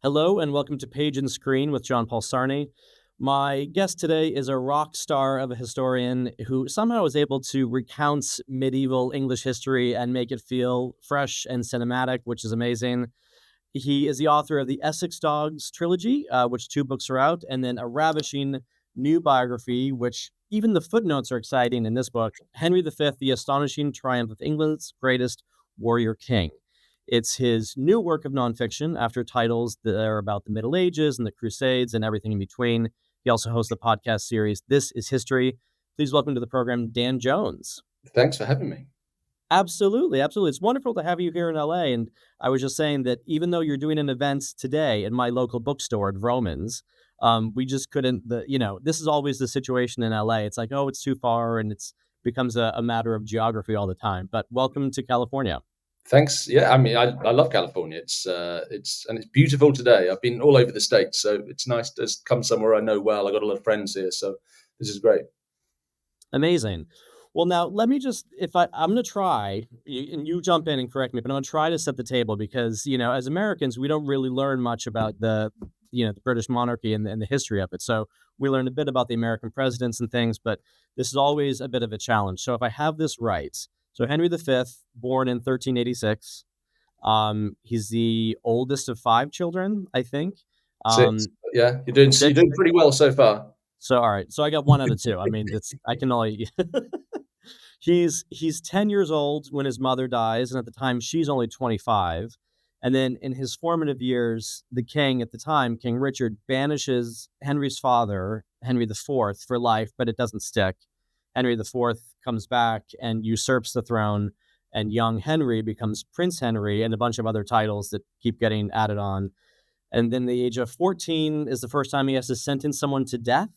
Hello and welcome to Page and Screen with John Paul Sarney. My guest today is a rock star of a historian who somehow is able to recount medieval English history and make it feel fresh and cinematic, which is amazing. He is the author of the Essex Dogs trilogy, which two books are out, and then a ravishing new biography, which even the footnotes are exciting in this book, Henry V, The Astonishing Triumph of England's Greatest Warrior King. It's his new work of nonfiction after titles that are about the Middle Ages and the Crusades and everything in between. He also hosts the podcast series This is History. Please welcome to the program, Dan Jones. Thanks for having me. Absolutely, absolutely. It's wonderful to have you here in LA. And I was just saying that even though you're doing an event today in my local bookstore at Romans, we just couldn't. This is always the situation in LA. It's like, oh, it's too far, and it's becomes a matter of geography all the time. But welcome to California. Thanks. Yeah, I mean, I love California. It's beautiful today. I've been all over the States, so it's nice to come somewhere I know well. I got a lot of friends here, so this is great. Amazing. Well, now let me just, if I'm going to try, and you jump in and correct me, but I'm going to try to set the table because, as Americans, we don't really learn much about the British monarchy and the history of it. So we learned a bit about the American presidents and things, but this is always a bit of a challenge. So if I have this right, so Henry V, born in 1386, he's the oldest of five children, I think. Six. Yeah, you're doing pretty well so far. So all right, so I got one out of two. I mean, I can only. He's 10 years old when his mother dies, and at the time she's only 25. And then in his formative years, the king at the time, King Richard, banishes Henry's father, Henry IV, for life, but it doesn't stick. Henry IV comes back and usurps the throne, and young Henry becomes Prince Henry and a bunch of other titles that keep getting added on. And then the age of 14 is the first time he has to sentence someone to death.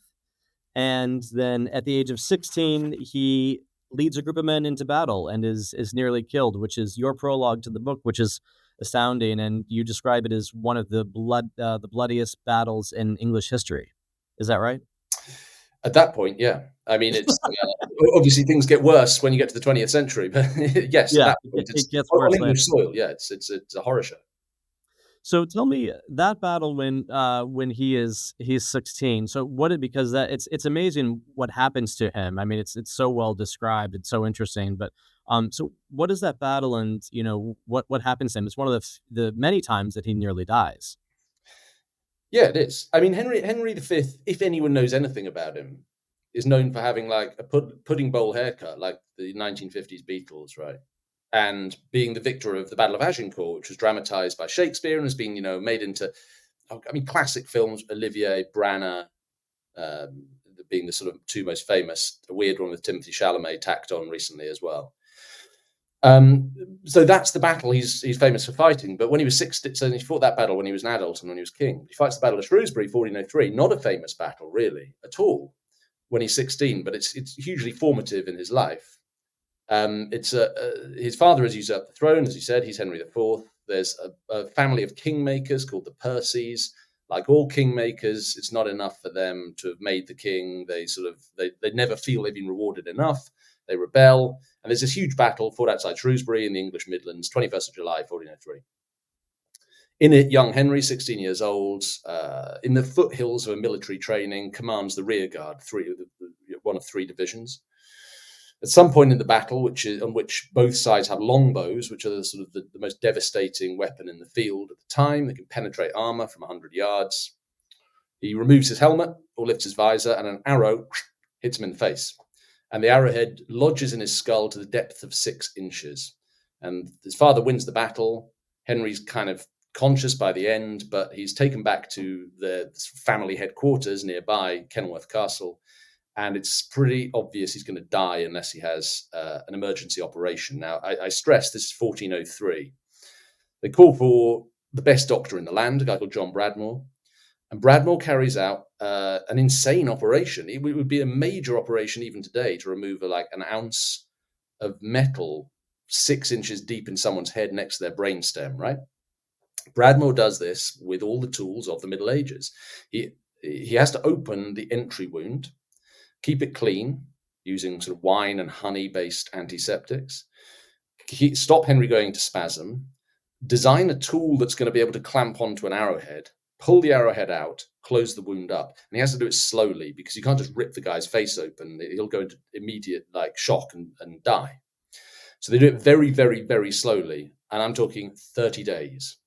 And then at the age of 16, he leads a group of men into battle and is nearly killed, which is your prologue to the book, which is astounding. And you describe it as one of the bloodiest battles in English history. Is that right? At that point, yeah. I mean, it's obviously things get worse when you get to the 20th century, but yes, at Yeah, that point, it it's gets on worse English later. soil. Yeah, it's a horror show. So tell me that battle when he's 16. So because that it's amazing what happens to him. I mean, it's so well described. It's so interesting. But so what is that battle, and what happens to him? It's one of the many times that he nearly dies. Yeah, it is. I mean, Henry V, if anyone knows anything about him, is known for having like a pudding bowl haircut, like the 1950s Beatles, right? And being the victor of the Battle of Agincourt, which was dramatized by Shakespeare and has been, made into, I mean, classic films. Olivier, Branagh, being the sort of two most famous. A weird one with Timothy Chalamet tacked on recently as well. So that's the battle he's famous for fighting. But when he was 16, so he fought that battle when he was an adult and when he was king. He fights the Battle of Shrewsbury, 1403. Not a famous battle, really, at all, when he's 16, but it's hugely formative in his life. His father has usurped the throne, as you said. He's Henry IV. There's a family of kingmakers called the Percys. Like all kingmakers, it's not enough for them to have made the king. They never feel they've been rewarded enough. They rebel, and there's this huge battle fought outside Shrewsbury in the English Midlands, 21st of July, 1403. In it, young Henry, 16 years old, in the foothills of a military training, commands the rear guard, one of three divisions. At some point in the battle, on which both sides have longbows, which are the most devastating weapon in the field at the time, they can penetrate armor from 100 yards. He removes his helmet or lifts his visor, and an arrow hits him in the face. And the arrowhead lodges in his skull to the depth of 6 inches. And his father wins the battle. Henry's kind of conscious by the end, but he's taken back to the family headquarters nearby, Kenilworth Castle. And it's pretty obvious he's going to die unless he has an emergency operation. Now, I stress this is 1403. They call for the best doctor in the land, a guy called John Bradmore. And Bradmore carries out an insane operation. It would be a major operation even today to remove an ounce of metal 6 inches deep in someone's head next to their brainstem, right? Bradmore does this with all the tools of the Middle Ages. He has to open the entry wound, keep it clean using sort of wine and honey-based antiseptics, stop Henry going to spasm, design a tool that's going to be able to clamp onto an arrowhead, pull the arrowhead out, close the wound up. And he has to do it slowly because you can't just rip the guy's face open. He'll go into immediate shock and die. So they do it very, very, very slowly. And I'm talking 30 days.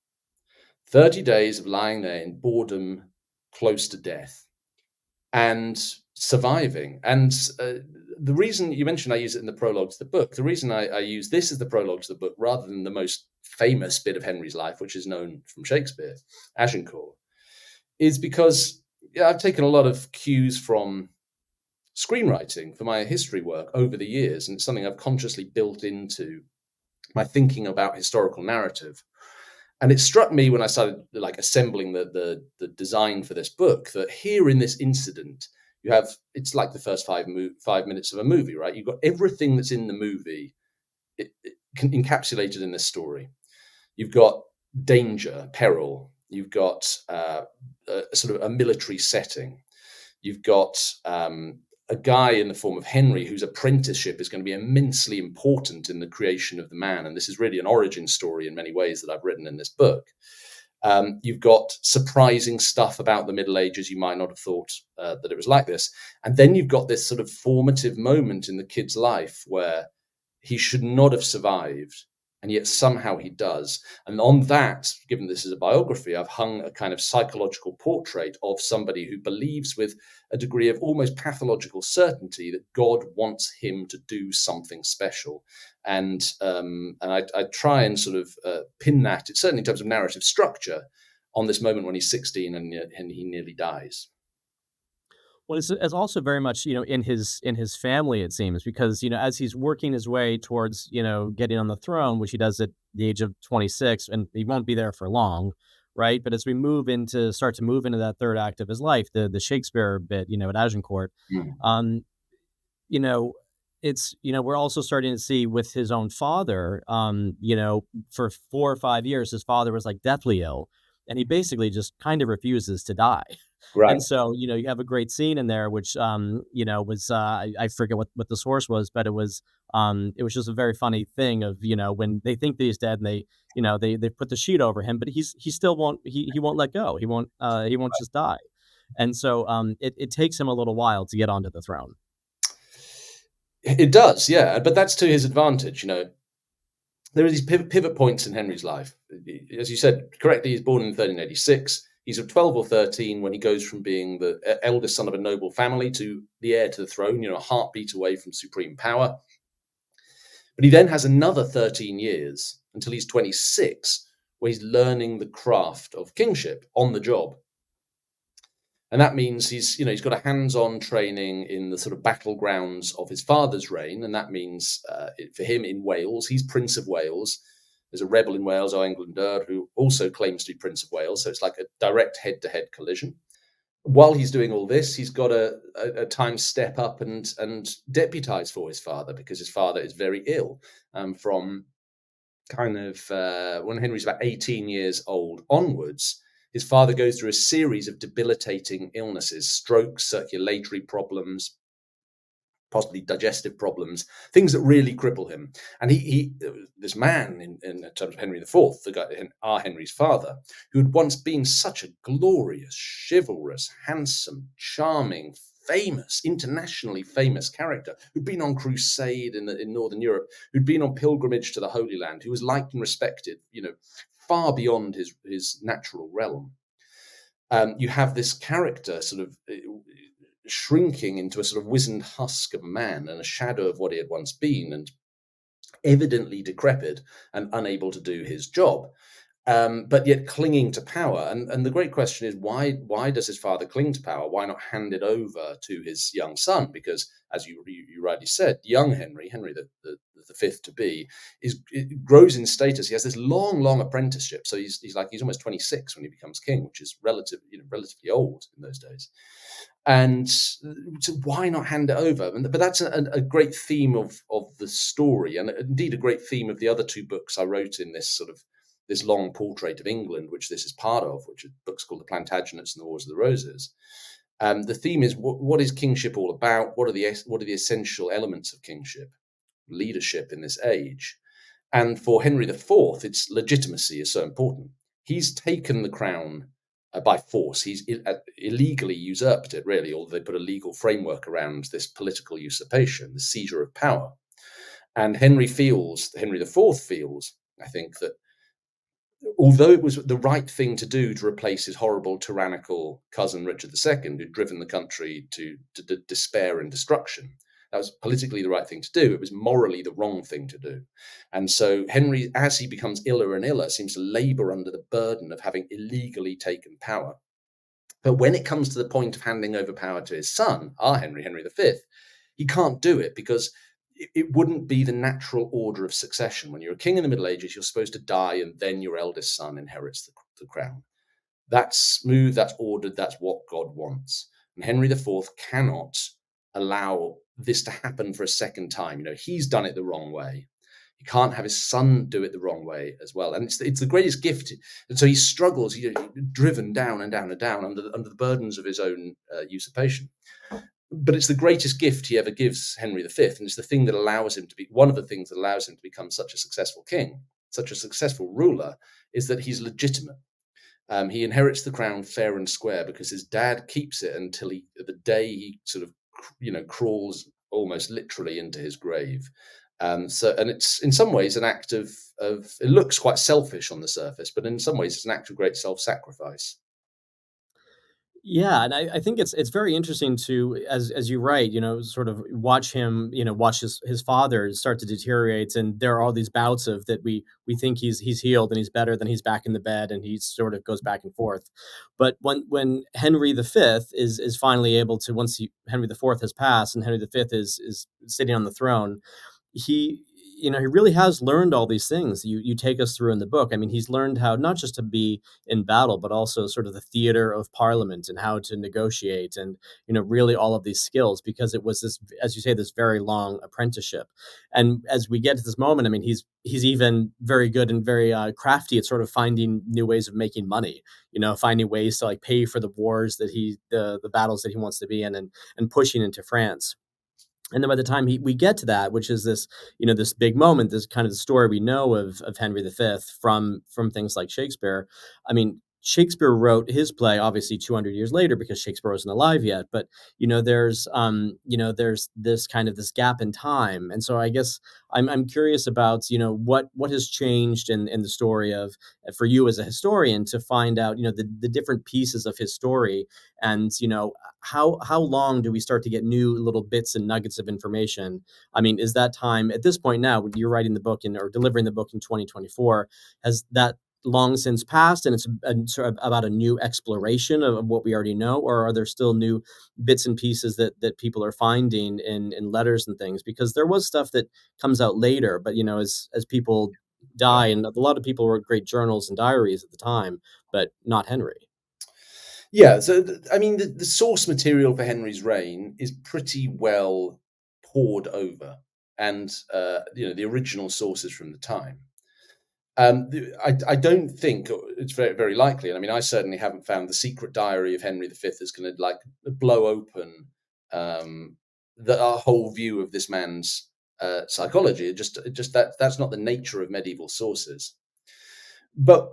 30 days of lying there in boredom, close to death, and surviving. And the reason you mentioned I use it in the prologue to the book, the reason I use this as the prologue to the book rather than the most famous bit of Henry's life, which is known from Shakespeare, Agincourt, is because I've taken a lot of cues from screenwriting for my history work over the years, and it's something I've consciously built into my thinking about historical narrative. And it struck me when I started assembling the design for this book that here in this incident, you have, it's like the first 5 minutes of a movie, right? You've got everything that's in the movie encapsulated in this story. You've got danger, peril. You've got sort of a military setting. You've got a guy in the form of Henry whose apprenticeship is going to be immensely important in the creation of the man. And this is really an origin story in many ways that I've written in this book. You've got surprising stuff about the Middle Ages. You might not have thought that it was like this. And then you've got this sort of formative moment in the kid's life where he should not have survived, and yet somehow he does. And on that, given this is a biography, I've hung a kind of psychological portrait of somebody who believes with a degree of almost pathological certainty that God wants him to do something special. And I try and sort of pin that, certainly in terms of narrative structure, on this moment when he's 16 and he nearly dies. Well, it's also very much, in his family, it seems, because, as he's working his way towards, getting on the throne, which he does at the age of 26, and he won't be there for long, right? But as we start to move into that third act of his life, the Shakespeare bit, at Agincourt, um, it's, we're also starting to see with his own father, for 4 or 5 years, his father was like deathly ill, and he basically just kind of refuses to die. Right. And so, you have a great scene in there, which, was, I forget what the source was, but it was just a very funny thing of, when they think that he's dead and they put the sheet over him, but he still won't, he won't let go. He won't just die. And so, it takes him a little while to get onto the throne. It does, yeah, but that's to his advantage. There are these pivot points in Henry's life. As you said correctly, he's born in 1386. He's of 12 or 13 when he goes from being the eldest son of a noble family to the heir to the throne, a heartbeat away from supreme power. But he then has another 13 years until he's 26, where he's learning the craft of kingship on the job. And that means he's got a hands-on training in the sort of battlegrounds of his father's reign. And that means for him in Wales, he's Prince of Wales. There's a rebel in Wales, Owain Glyndŵr, who also claims to be Prince of Wales. So it's like a direct head-to-head collision. While he's doing all this, he's got a time step up and deputize for his father because his father is very ill from kind of when Henry's about 18 years old onwards. His father goes through a series of debilitating illnesses, strokes, circulatory problems, possibly digestive problems, things that really cripple him. And he this man, in terms of Henry IV, the guy, our Henry's father, who had once been such a glorious, chivalrous, handsome, charming, famous, internationally famous character, who'd been on crusade in Northern Europe, who'd been on pilgrimage to the Holy Land, who was liked and respected, far beyond his natural realm. You have this character sort of shrinking into a sort of wizened husk of a man and a shadow of what he had once been, and evidently decrepit and unable to do his job, but yet clinging to power. And the great question is, why does his father cling to power? Why not hand it over to his young son? Because, as you rightly said, young Henry the fifth to be, grows in status. He has this long apprenticeship. So he's almost 26 when he becomes king, which is relatively old in those days. And so why not hand it over? But that's a great theme of the story, and indeed a great theme of the other 2 books I wrote in this long portrait of England, which this is part of, which are books called The Plantagenets and The Wars of the Roses. The theme is what is kingship all about? What are the essential elements of kingship, leadership in this age? And for Henry IV, its legitimacy is so important. He's taken the crown by force. He's illegally usurped it, really, although they put a legal framework around this political usurpation, the seizure of power. And Henry IV feels, I think, that although it was the right thing to do to replace his horrible tyrannical cousin Richard II, who'd driven the country to despair and destruction, that was politically the right thing to do. It was morally the wrong thing to do. And so Henry, as he becomes iller and iller, seems to labor under the burden of having illegally taken power. But when it comes to the point of handing over power to his son, our Henry V, he can't do it because it wouldn't be the natural order of succession. When you're a king in the Middle Ages, you're supposed to die and then your eldest son inherits the crown. That's smooth, that's ordered, that's what God wants. And Henry IV cannot allow this to happen for a second time. He's done it the wrong way. He can't have his son do it the wrong way as well. And it's the greatest gift. And so he struggles, driven down and down and down under the burdens of his own usurpation. But it's the greatest gift he ever gives Henry V, and it's the thing that allows him to be one of the things that allows him to become such a successful king, such a successful ruler, is that he's legitimate. He inherits the crown fair and square because his dad keeps it until the day he sort of, crawls almost literally into his grave. And it's in some ways an act of it looks quite selfish on the surface, but in some ways it's an act of great self-sacrifice. Yeah, and I think it's very interesting to, as you write, sort of watch him, watch his father start to deteriorate, and there are all these bouts of that we think he's healed and he's better, then he's back in the bed, and he sort of goes back and forth. But when Henry V is finally able to, Henry IV has passed and Henry V is sitting on the throne, he he really has learned all these things you take us through in the book. I mean, he's learned how not just to be in battle, but also sort of the theater of parliament and how to negotiate, and really all of these skills, because it was this, as you say, this very long apprenticeship. And as we get to this moment, I mean, he's even very good and very crafty at sort of finding new ways of making money, finding ways to like pay for the wars that the battles that he wants to be in, and pushing into France. And then by the time we get to that, which is this, this big moment, this kind of the story we know of Henry V from things like Shakespeare. I mean, Shakespeare wrote his play obviously 200 years later because Shakespeare wasn't alive yet. But there's this kind of this gap in time, and so I guess I'm curious about what has changed in the story of, for you as a historian, to find out the different pieces of his story, and how long do we start to get new little bits and nuggets of information? I mean, is that time at this point now, when you're writing the book or delivering the book in 2024, has that long since passed and it's sort of about a new exploration of what we already know, or are there still new bits and pieces that people are finding in letters and things? Because there was stuff that comes out later, but as people Yeah. die, and a lot of people wrote great journals and diaries at the time, but not Henry. Yeah, so I mean, the source material for Henry's reign is pretty well poured over, and the original sources from the time. I don't think it's very, very likely. And I mean, I certainly haven't found the secret diary of Henry V is going to like blow open our whole view of this man's psychology. It just that's not the nature of medieval sources. But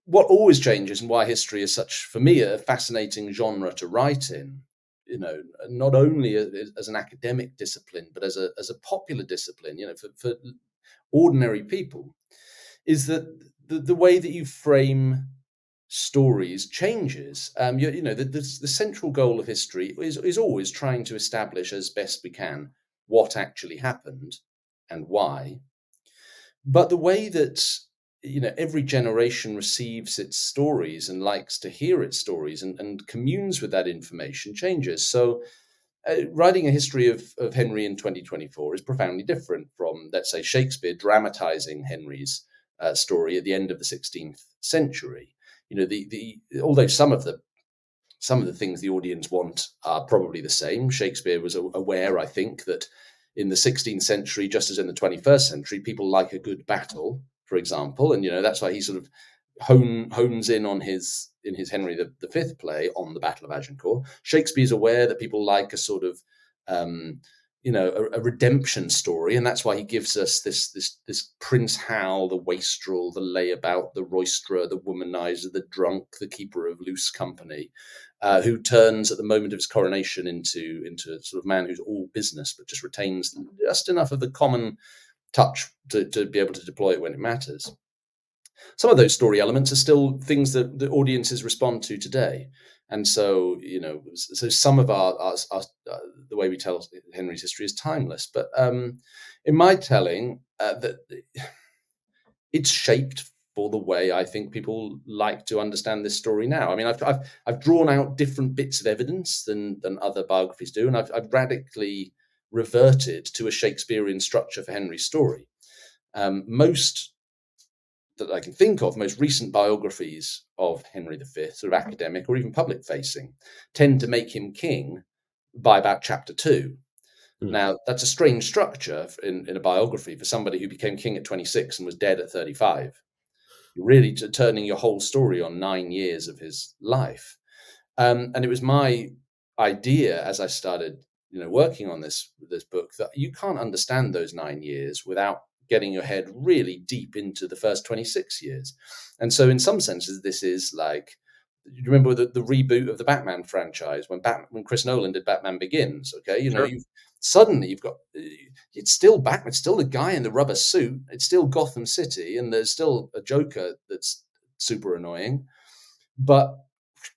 what always changes, and why history is such, for me, a fascinating genre to write in, not only as an academic discipline, but as a popular discipline, for ordinary people, is that the way that you frame stories changes. The central goal of history is always trying to establish as best we can what actually happened and why. But the way that every generation receives its stories and likes to hear its stories and communes with that information changes. So writing a history of Henry in 2024 is profoundly different from, let's say, Shakespeare dramatizing Henry's story at the end of the 16th century. Although some of the things the audience want are probably the same. Shakespeare was aware, I think, that in the 16th century, just as in the 21st century, people like a good battle, for example, and that's why he sort of hones in on his Henry V play on the Battle of Agincourt. Shakespeare's aware that people like a sort of a redemption story, and that's why he gives us this Prince Hal, the wastrel, the layabout, the roisterer, the womanizer, the drunk, the keeper of loose company, who turns at the moment of his coronation into a sort of man who's all business, but just retains just enough of the common touch to be able to deploy it when it matters. Some of those story elements are still things that the audiences respond to today. And so, so some of our the way we tell Henry's history is timeless. But in my telling, that it's shaped for the way I think people like to understand this story now. I mean, I've drawn out different bits of evidence than other biographies do, and I've radically reverted to a Shakespearean structure for Henry's story. Most that I can think of, most recent biographies of Henry V, sort of academic or even public facing, tend to make him king by about chapter 2. Now, that's a strange structure in a biography for somebody who became king at 26 and was dead at 35. You're really turning your whole story on 9 years of his life. And it was my idea as I started working on this book that you can't understand those 9 years without getting your head really deep into the first 26 years. And so in some senses, this is like, you remember the reboot of the Batman franchise when Chris Nolan did Batman Begins, okay? Sure. You've got, it's still Batman, it's still the guy in the rubber suit, it's still Gotham City, and there's still a Joker that's super annoying. But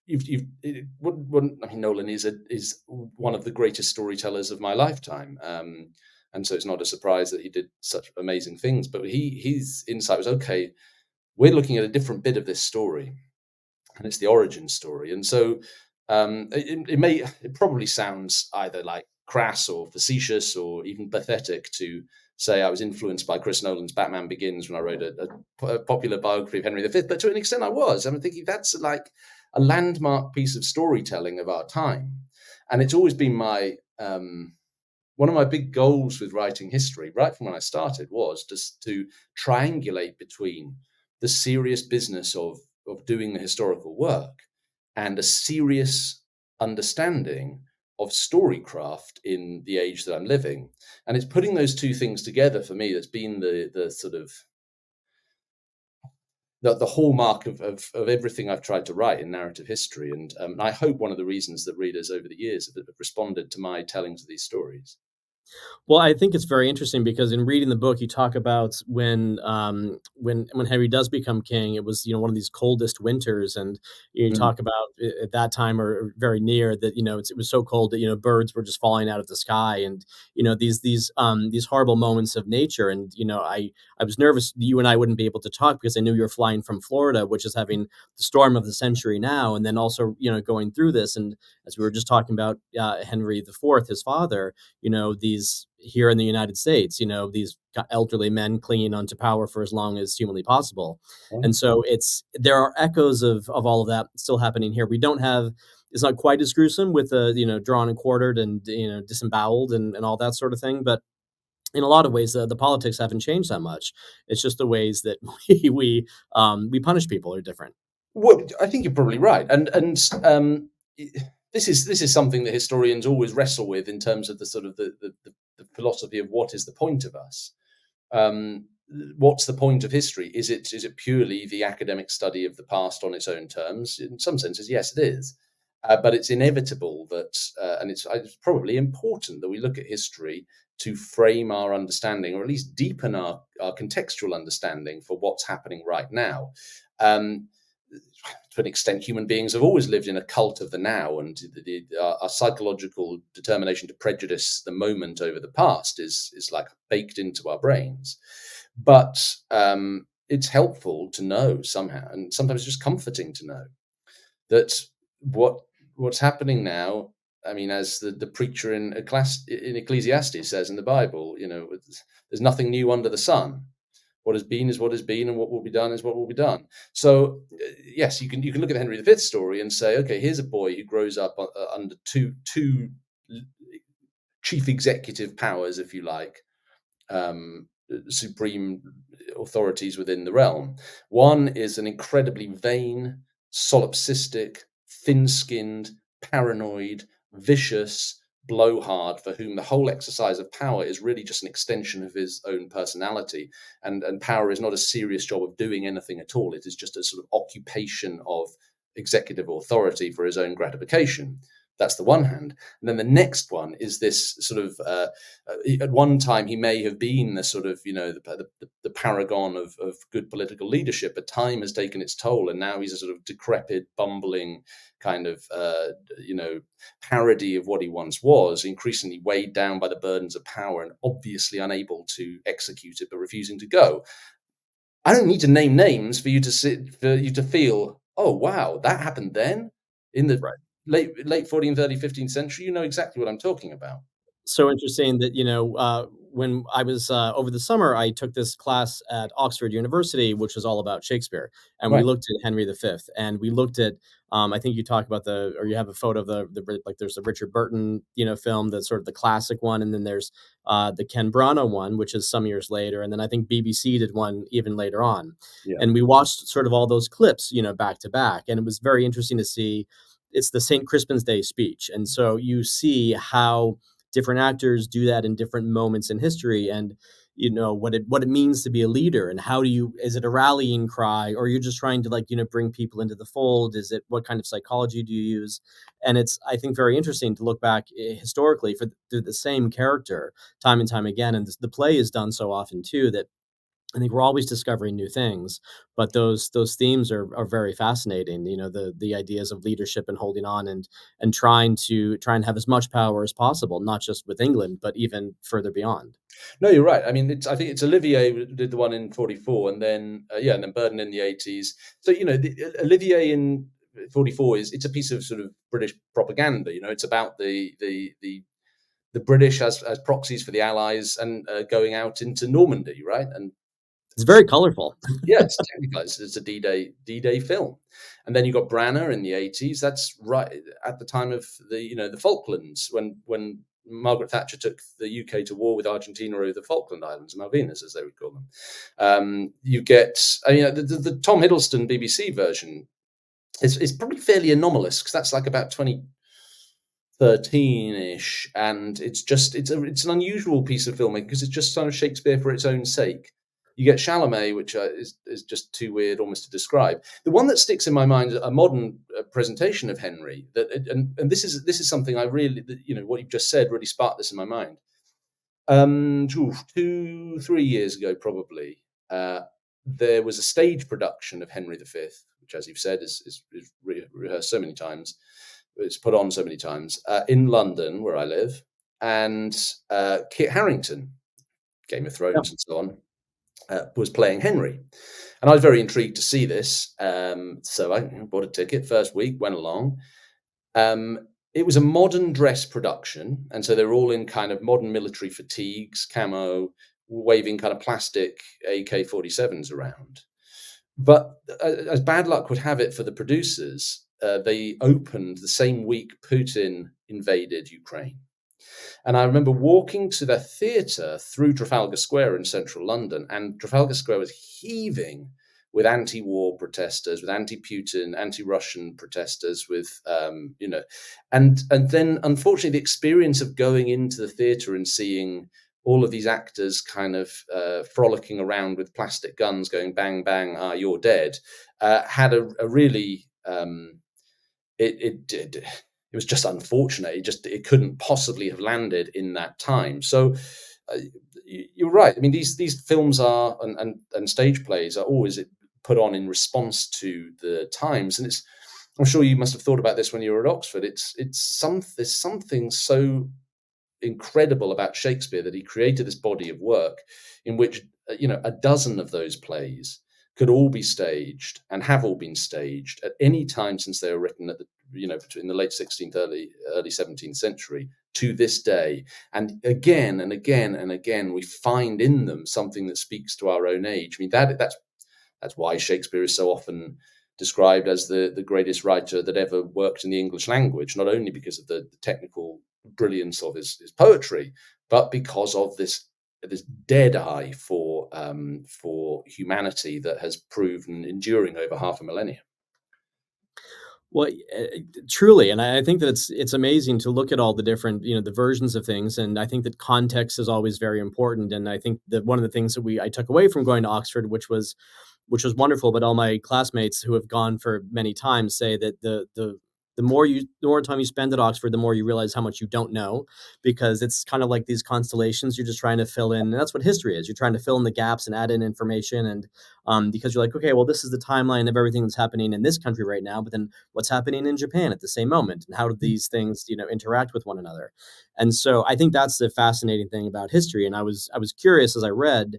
Nolan is one of the greatest storytellers of my lifetime. And so it's not a surprise that he did such amazing things. But his insight was, okay, we're looking at a different bit of this story, and it's the origin story. And so it probably sounds either like crass or facetious or even pathetic to say I was influenced by Chris Nolan's Batman Begins when I wrote a popular biography of Henry V. But to an extent, I was. I'm thinking that's like a landmark piece of storytelling of our time. And it's always been my one of my big goals with writing history, right from when I started, was just to triangulate between the serious business of doing the historical work and a serious understanding of storycraft in the age that I'm living. And it's putting those two things together for me that's been the sort of the hallmark of everything I've tried to write in narrative history. And I hope one of the reasons that readers over the years have responded to my tellings of these stories. Well, I think it's very interesting because in reading the book, you talk about when Henry does become king, it was one of these coldest winters, and you talk about at that time or very near that it was so cold that birds were just falling out of the sky, and these horrible moments of nature, and I was nervous you and I wouldn't be able to talk because I knew you were flying from Florida, which is having the storm of the century now, and then also going through this, and as we were just talking about Henry IV, his father, these here in the United States, these elderly men clinging onto power for as long as humanly possible. And so there are echoes of all of that still happening here. It's not quite as gruesome with drawn and quartered and disemboweled and all that sort of thing, but in a lot of ways the politics haven't changed that much. It's just the ways that we punish people are different. Well, I think you're probably right, and this is something that historians always wrestle with in terms of the sort of the philosophy of what is the point of us. What's the point of history? Is it purely the academic study of the past on its own terms? In some senses, yes, it is. But it's inevitable that, and it's probably important that we look at history to frame our understanding, or at least deepen our contextual understanding for what's happening right now. To an extent, human beings have always lived in a cult of the now, and our psychological determination to prejudice the moment over the past is like baked into our brains. But it's helpful to know somehow, and sometimes just comforting to know that what's happening now. I mean, as the preacher in Ecclesiastes says in the Bible, there's nothing new under the sun. What has been is what has been, and what will be done is what will be done. So, yes, you can look at Henry V's story and say, okay, here's a boy who grows up under two chief executive powers, if you like, supreme authorities within the realm. One is an incredibly vain, solipsistic, thin-skinned, paranoid, vicious, blowhard for whom the whole exercise of power is really just an extension of his own personality, and power is not a serious job of doing anything at all. It is just a sort of occupation of executive authority for his own gratification. That's the one hand. And then the next one is this sort of, at one time he may have been the sort of, the paragon of good political leadership, but time has taken its toll, and now he's a sort of decrepit, bumbling kind of, parody of what he once was, increasingly weighed down by the burdens of power and obviously unable to execute it, but refusing to go. I don't need to name names for you to feel, oh wow, that happened then in the Right. late 14th, early 15th century. You know exactly what I'm talking about. So interesting that, when I was over the summer, I took this class at Oxford University, which was all about Shakespeare, and we Right. looked at Henry V, and we looked at. I think you talk about or you have a photo of like there's the Richard Burton, film, that's sort of the classic one, and then there's the Ken Branagh one, which is some years later, and then I think BBC did one even later on, Yeah. and we watched sort of all those clips, back to back, and it was very interesting to see. It's the St. Crispin's Day speech, and so you see how different actors do that in different moments in history, and what it means to be a leader, and is it a rallying cry, or you're just trying to, like, bring people into the fold? Is it, what kind of psychology do you use? And it's, I think, very interesting to look back historically through the same character time and time again, and the play is done so often too that I think we're always discovering new things, but those themes are very fascinating. The ideas of leadership and holding on, and trying to have as much power as possible, not just with England, but even further beyond. No, you're right. I mean, I think it's Olivier who did the one in 44, and then and then Burton in the 80s. So Olivier in 44 it's a piece of sort of British propaganda. It's about the British as proxies for the Allies, and going out into Normandy, right? And It's very colorful. yeah, it's technically it's a D-Day film. And then you got Branagh in the 80s. That's right at the time of the Falklands, when Margaret Thatcher took the UK to war with Argentina over the Falkland Islands, Malvinas as they would call them. You get the Tom Hiddleston BBC version is probably fairly anomalous, because that's like about 2013-ish, and it's an unusual piece of filmmaking, because it's just sort of Shakespeare for its own sake. You get Chalamet, which is just too weird almost to describe. The one that sticks in my mind, a modern presentation of Henry, and this is something I really, what you've just said really sparked this in my mind. 2-3 years ago, probably, there was a stage production of Henry V, which, as you've said, is rehearsed so many times. It's put on so many times in London, where I live, and Kit Harington, Game of Yeah. Thrones and so on, was playing Henry. And I was very intrigued to see this. So I bought a ticket first week, went along. It was a modern dress production. And so they were all in kind of modern military fatigues, camo, waving kind of plastic AK-47s around. But as bad luck would have it for the producers, they opened the same week Putin invaded Ukraine. And I remember walking to the theatre through Trafalgar Square in central London, and Trafalgar Square was heaving with anti-war protesters, with anti-Putin, anti-Russian protesters, and then unfortunately the experience of going into the theatre and seeing all of these actors kind of frolicking around with plastic guns, going bang bang, you're dead, had a really it was just unfortunate. It couldn't possibly have landed in that time. So you're right. I mean, these films are and stage plays are always put on in response to the times, and I'm sure you must have thought about this when you were at Oxford. There's something so incredible about Shakespeare that he created this body of work in which a dozen of those plays could all be staged, and have all been staged at any time since they were written at the between the late 16th, early 17th century to this day. And again and again and again, we find in them something that speaks to our own age. I mean, that's why Shakespeare is so often described as the greatest writer that ever worked in the English language, not only because of the technical brilliance of his poetry, but because of this dead eye for humanity that has proven enduring over half a millennium. Well, truly, and I think that it's amazing to look at all the different, the versions of things, and I think that context is always very important. And I think that one of the things that we I took away from going to Oxford, which was wonderful, but all my classmates who have gone for many times say that the more time you spend at Oxford, the more you realize how much you don't know, because it's kind of like these constellations. You're just trying to fill in, and that's what history is. You're trying to fill in the gaps and add in information, and because you're like, okay, well, this is the timeline of everything that's happening in this country right now, but then what's happening in Japan at the same moment, and how do these things, interact with one another? And so I think that's the fascinating thing about history. And I was curious as I read,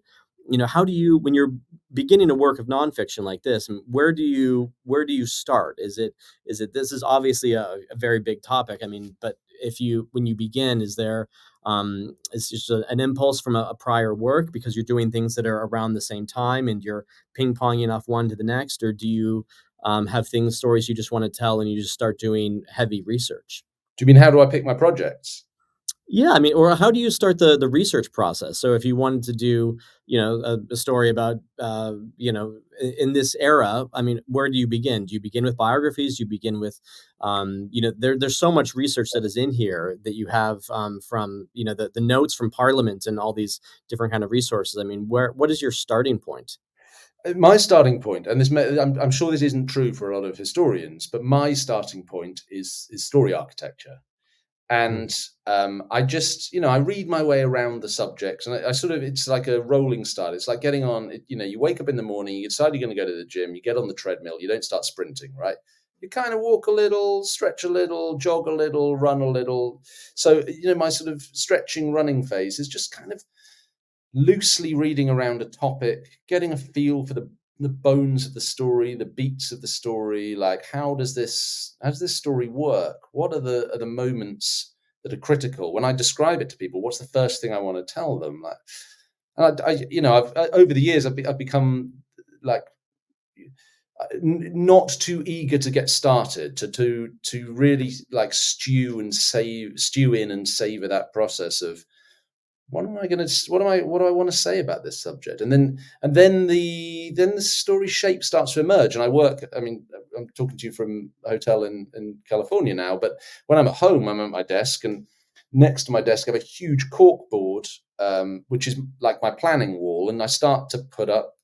how do you, when you're beginning a work of nonfiction like this, and where do you start? Is it this is obviously a very big topic. I mean, but if you when you begin, is just an impulse from a prior work because you're doing things that are around the same time and you're ping-ponging off one to the next, or do you have stories you just want to tell and you just start doing heavy research? Do you mean how do I pick my projects? Yeah, I mean, or how do you start the research process? So if you wanted to do, a story about, in this era, I mean, where do you begin? Do you begin with biographies? Do you begin with, there's so much research that is in here that you have, from, the notes from Parliament and all these different kind of resources. I mean, what is your starting point? My starting point, and I'm sure this isn't true for a lot of historians, but my starting point is story architecture. Mm. And I just, I read my way around the subjects, and I sort of, it's like a rolling start. It's like getting on, you wake up in the morning, you decide you're going to go to the gym, you get on the treadmill, you don't start sprinting, right? You kind of walk a little, stretch a little, jog a little, run a little. So, my sort of stretching, running phase is just kind of loosely reading around a topic, getting a feel for the bones of the story, the beats of the story. Like, how does this story work? What are the moments that are critical? When I describe it to people, what's the first thing I want to tell them? Like, over the years, I've become like not too eager to get started, to really like stew in and savor that process of what do I want to say about this subject? And then the story shape starts to emerge. And I mean, I'm talking to you from a hotel in California now, but when I'm at home, I'm at my desk, and next to my desk I have a huge cork board, which is like my planning wall, and I start to put up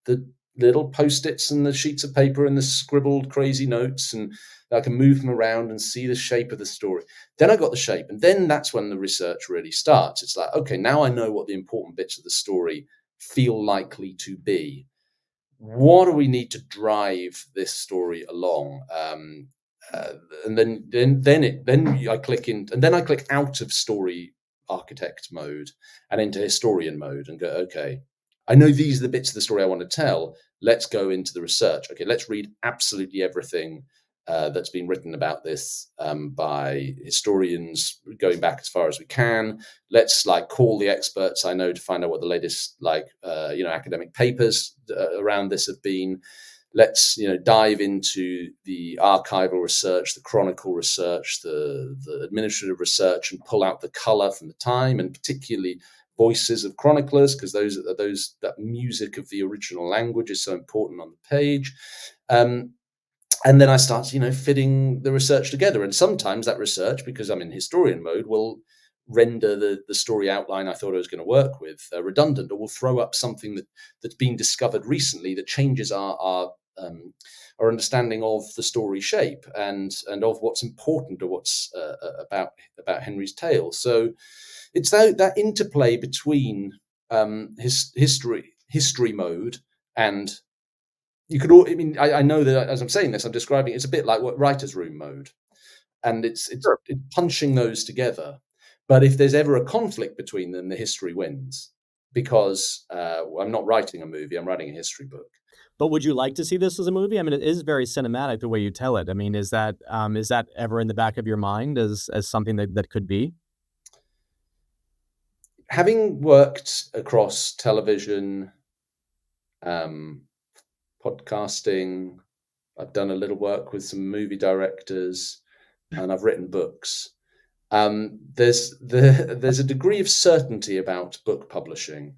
the little post-its and the sheets of paper and the scribbled crazy notes, and I can move them around and see the shape of the story. Then I got the shape, and then that's when the research really starts. It's like, okay, now I know what the important bits of the story feel likely to be. What do we need to drive this story along? Uh, and then I click in, and then I click out of story architect mode and into historian mode, and go, okay, I know these are the bits of the story I want to tell. Let's go into the research. Okay, let's read absolutely everything that's been written about this, by historians going back as far as we can. Let's like call the experts I know to find out what the latest academic papers around this have been. Let's dive into the archival research, the chronicle research, the administrative research, and pull out the color from the time, and particularly voices of chroniclers, because that music of the original language is so important on the page. And then I start, fitting the research together. And sometimes that research, because I'm in historian mode, will render the story outline I thought I was going to work with redundant, or will throw up something that's been discovered recently that changes our understanding of the story shape, and of what's important, or what's about Henry's tale. So it's that interplay between history mode, and I mean, I know that as I'm saying this, I'm describing it's a bit like what writer's room mode, and it's punching those together. But if there's ever a conflict between them, the history wins, because I'm not writing a movie; I'm writing a history book. But would you like to see this as a movie? I mean, it is very cinematic the way you tell it. I mean, is that ever in the back of your mind as something that could be? Having worked across television, um, podcasting, I've done a little work with some movie directors, and I've written books. There's a degree of certainty about book publishing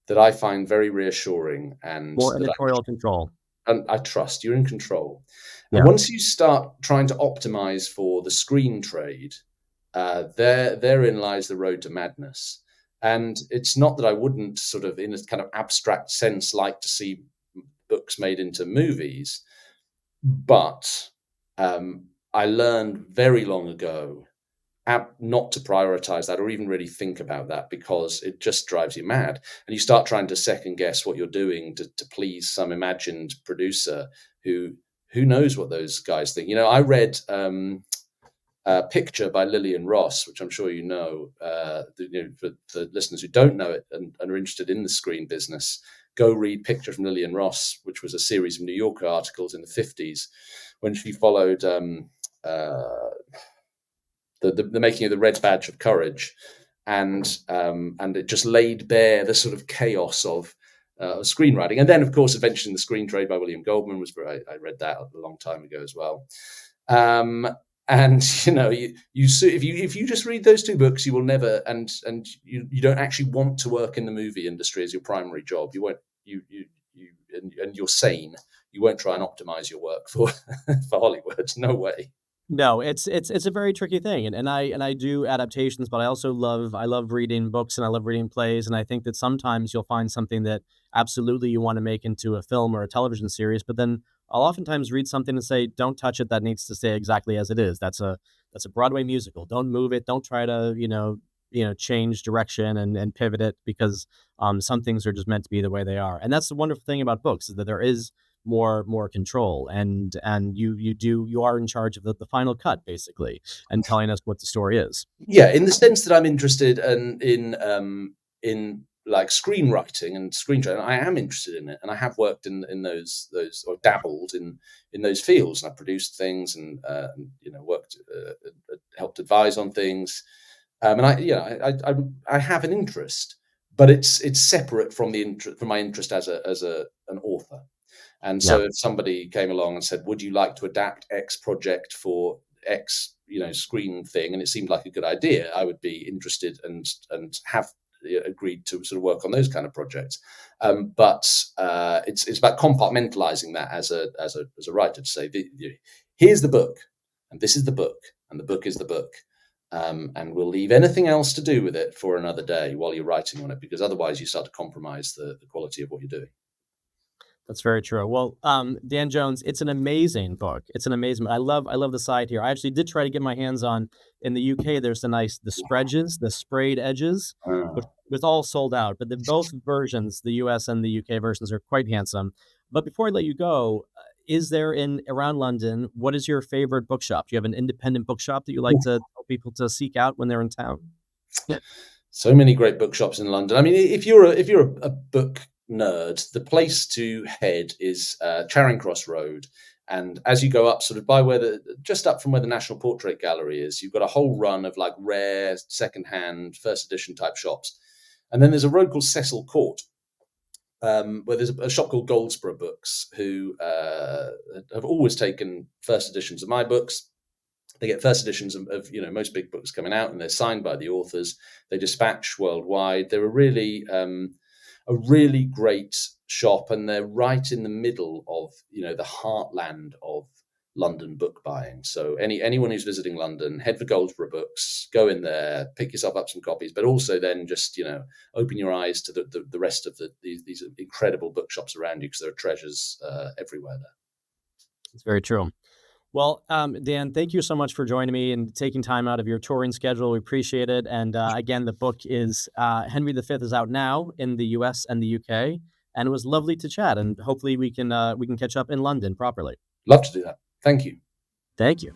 that I find very reassuring, and More that editorial control. and I trust you're in control. And Yeah. once you start trying to optimize for the screen trade, therein lies the road to madness. And it's not that I wouldn't sort of, in a kind of abstract sense, like to see books made into movies, but I learned very long ago not to prioritize that or even really think about that, because it just drives you mad. And you start trying to second guess what you're doing to please some imagined producer who knows what those guys think. I read Picture by Lillian Ross, which I'm sure you know. For the listeners who don't know it and are interested in the screen business, go read Picture from Lillian Ross, which was a series of New Yorker articles in the 50s when she followed the making of the Red Badge of Courage, and it just laid bare the sort of chaos of screenwriting. And then, of course, eventually in the Screen Trade by William Goldman was where I read that a long time ago as well. And if you just read those two books, you will never, and you don't actually want to work in the movie industry as your primary job. You won't. And you're sane. You won't try and optimize your work for for Hollywood. No way. No, it's a very tricky thing, and I do adaptations, but I love reading books and I love reading plays, and I think that sometimes you'll find something that absolutely you want to make into a film or a television series, but then I'll oftentimes read something and say, don't touch it. That needs to stay exactly as it is. That's a Broadway musical. Don't move it. Don't try to change direction and pivot it, because some things are just meant to be the way they are, and that's the wonderful thing about books, is that there is more control, and you are in charge of the final cut, basically, and telling us what the story is. Yeah, in the sense that I'm interested in like screenwriting and screenwriting, I am interested in it, and I have worked in those or dabbled in those fields, and I produced things and worked, helped advise on things, and I have an interest, but it's separate from my interest as an author. And Yeah. so if somebody came along and said, would you like to adapt X project for X, screen thing, and it seemed like a good idea, I would be interested and have agreed to sort of work on those kind of projects. But it's about compartmentalizing that as a writer, to say, here's the book, and this is the book, and the book is the book. And we'll leave anything else to do with it for another day while you're writing on it, because otherwise you start to compromise the quality of what you're doing. That's very true. Well, Dan Jones, it's an amazing book. It's an amazing. I love the side here. I actually did try to get my hands on. In the UK, there's the spreages, the sprayed edges, which was all sold out. But both versions, the US and the UK versions, are quite handsome. But before I let you go, is there around London? What is your favorite bookshop? Do you have an independent bookshop that you like to tell people to seek out when they're in town? So many great bookshops in London. I mean, if you're a book nerd, the place to head is Charing Cross Road. And as you go up, sort of by just up from where the National Portrait Gallery is, you've got a whole run of like rare, secondhand, first edition type shops. And then there's a road called Cecil Court, where there's a shop called Goldsborough Books, who have always taken first editions of my books. They get first editions of most big books coming out, and they're signed by the authors. They dispatch worldwide. They're a really great shop, and they're right in the middle of the heartland of London book buying. So anyone who's visiting London, head for Goldsborough Books, go in there, pick yourself up some copies, but also then just open your eyes to the rest of these incredible bookshops around you, because there are treasures everywhere there. It's very true. Well, Dan, thank you so much for joining me and taking time out of your touring schedule. We appreciate it. And again, the book is Henry V is out now in the US and the UK. And it was lovely to chat. And hopefully we can catch up in London properly. Love to do that. Thank you. Thank you.